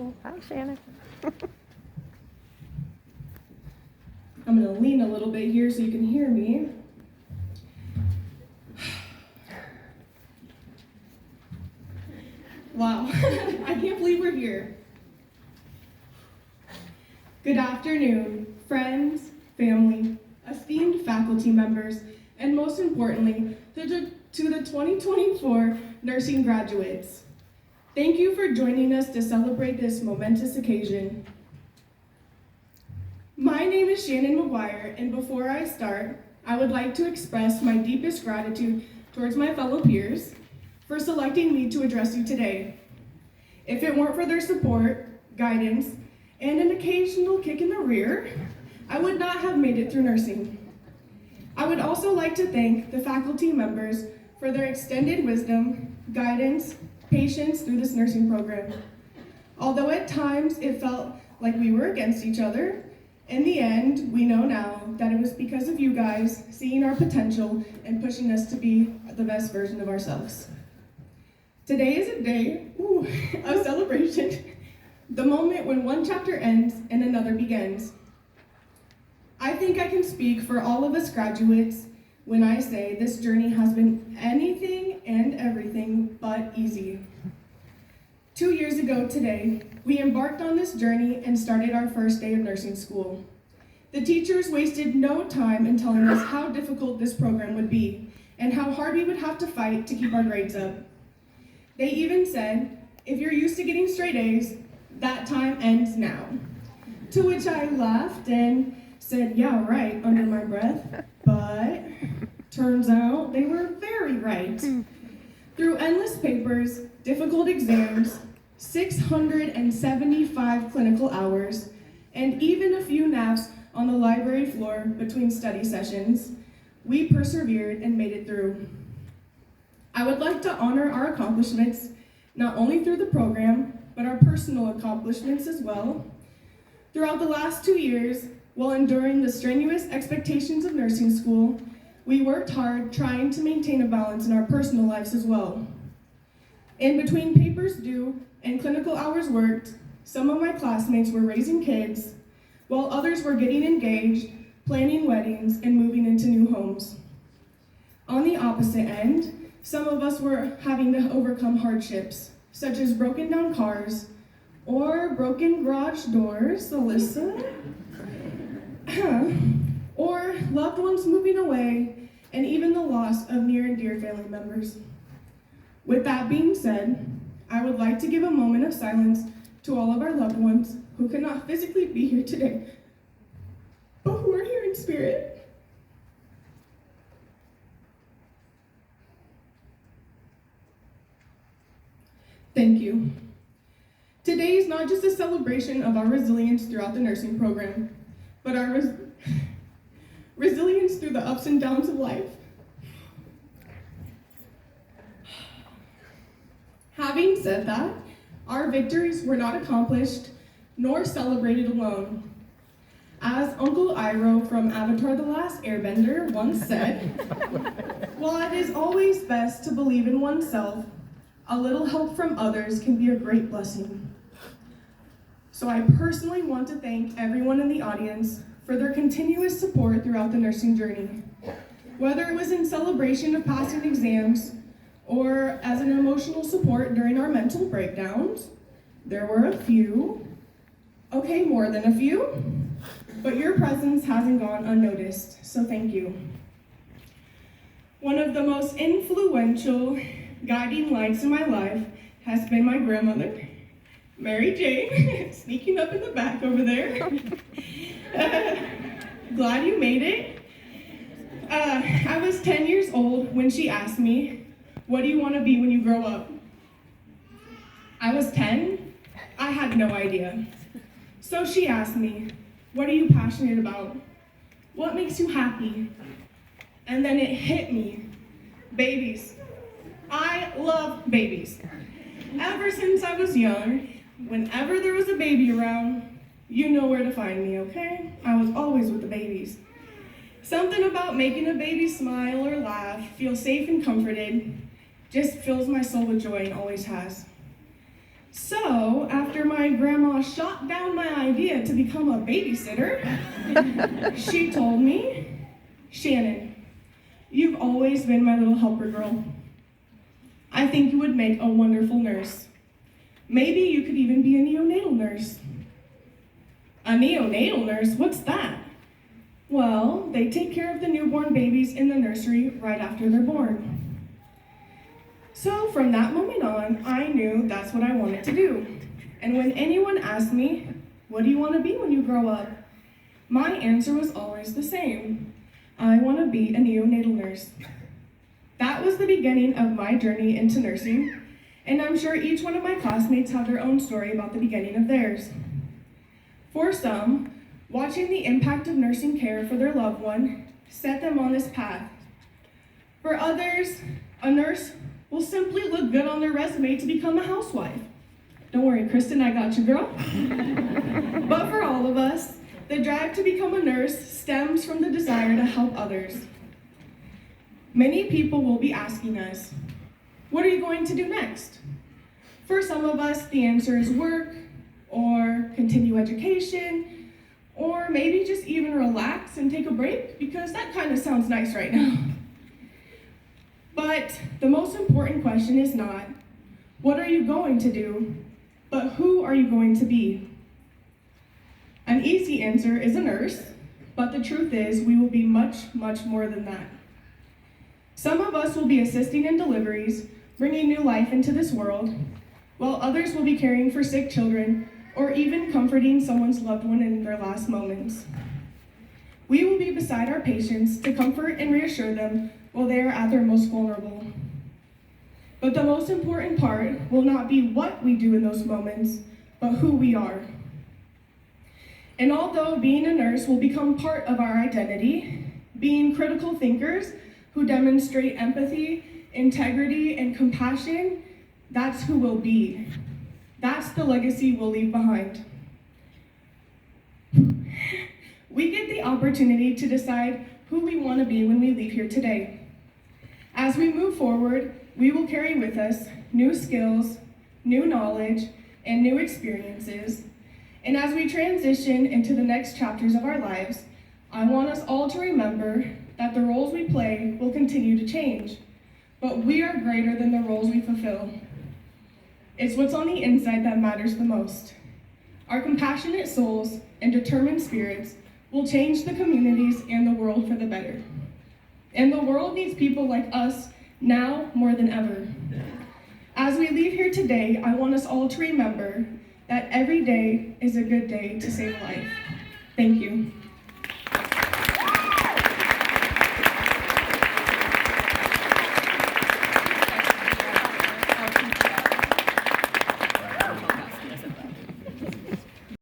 Oh, hi, Shannon. I'm going to lean a little bit here so you can hear me. Wow, I can't believe we're here. Good afternoon, friends, family, esteemed faculty members, and most importantly, to the 2024 nursing graduates. Thank you for joining us to celebrate this momentous occasion. My name is Shannon McGuire, and before I start, I would like to express my deepest gratitude towards my fellow peers for selecting me to address you today. If it weren't for their support, guidance, and an occasional kick in the rear, I would not have made it through nursing. I would also like to thank the faculty members for their extended wisdom, guidance, patience through this nursing program. Although at times it felt like we were against each other, in the end, we know now that it was because of you guys seeing our potential and pushing us to be the best version of ourselves. Today is a day of celebration, the moment when one chapter ends and another begins. I think I can speak for all of us graduates when I say this journey has been anything and everything but easy. 2 years ago today, we embarked on this journey and started our first day of nursing school. The teachers wasted no time in telling us how difficult this program would be and how hard we would have to fight to keep our grades up. They even said, if you're used to getting straight A's, that time ends now. To which I laughed and said, yeah, right, under my breath, but turns out they were very right. Through endless papers, difficult exams, 675 clinical hours, and even a few naps on the library floor between study sessions, we persevered and made it through. I would like to honor our accomplishments, not only through the program, but our personal accomplishments as well. Throughout the last 2 years, while enduring the strenuous expectations of nursing school, we worked hard trying to maintain a balance in our personal lives as well. In between papers due and clinical hours worked, some of my classmates were raising kids, while others were getting engaged, planning weddings, and moving into new homes. On the opposite end, some of us were having to overcome hardships, such as broken down cars, or broken garage doors, Alyssa, or loved ones moving away, and even the loss of near and dear family members. With that being said, I would like to give a moment of silence to all of our loved ones who could not physically be here today, but who are here in spirit. Thank you. Today is not just a celebration of our resilience throughout the nursing program, but our resilience through the ups and downs of life. Having said that, our victories were not accomplished nor celebrated alone. As Uncle Iroh from Avatar: The Last Airbender once said, while it is always best to believe in oneself, a little help from others can be a great blessing. So I personally want to thank everyone in the audience for their continuous support throughout the nursing journey. Whether it was in celebration of passing exams or as an emotional support during our mental breakdowns, there were a few, okay, more than a few, but your presence hasn't gone unnoticed, so thank you. One of the most influential guiding lights in my life has been my grandmother, Mary Jane, sneaking up in the back over there. Glad you made it. I was 10 years old when she asked me, what do you want to be when you grow up? I was 10. I had no idea. So she asked me, what are you passionate about? What makes you happy? And then it hit me. Babies. I love babies. Ever since I was young, whenever there was a baby around, you know where to find me, okay? I was always with the babies. Something about making a baby smile or laugh, feel safe and comforted, just fills my soul with joy and always has. So, after after my grandma shot down my idea to become a babysitter, she told me, "Shannon, you've always been my little helper girl. I think you would make a wonderful nurse. Maybe you could even be a neonatal nurse." "A neonatal nurse? What's that?" "Well, they take care of the newborn babies in the nursery right after they're born." So from that moment on, I knew that's what I wanted to do. And when anyone asked me, "What do you want to be when you grow up?" my answer was always the same. I want to be a neonatal nurse. That was the beginning of my journey into nursing, and I'm sure each one of my classmates have their own story about the beginning of theirs. For some, watching the impact of nursing care for their loved one set them on this path. For others, a nurse will simply look good on their resume to become a housewife. Don't worry, Kristen, I got you, girl. But for all of us, the drive to become a nurse stems from the desire to help others. Many people will be asking us, "What are you going to do next?" For some of us, the answer is work, or continue education, or maybe just even relax and take a break, because that kind of sounds nice right now. But the most important question is not, what are you going to do, but who are you going to be? An easy answer is a nurse, but the truth is we will be much, much more than that. Some of us will be assisting in deliveries, bringing new life into this world, while others will be caring for sick children, or even comforting someone's loved one in their last moments. We will be beside our patients to comfort and reassure them while they are at their most vulnerable. But the most important part will not be what we do in those moments, but who we are. And although being a nurse will become part of our identity, being critical thinkers who demonstrate empathy, integrity, and compassion, that's who we'll be. That's the legacy we'll leave behind. We get the opportunity to decide who we want to be when we leave here today. As we move forward, we will carry with us new skills, new knowledge, and new experiences. And as we transition into the next chapters of our lives, I want us all to remember that the roles we play will continue to change, but we are greater than the roles we fulfill. It's what's on the inside that matters the most. Our compassionate souls and determined spirits will change the communities and the world for the better. And the world needs people like us now more than ever. As we leave here today, I want us all to remember that every day is a good day to save a life. Thank you.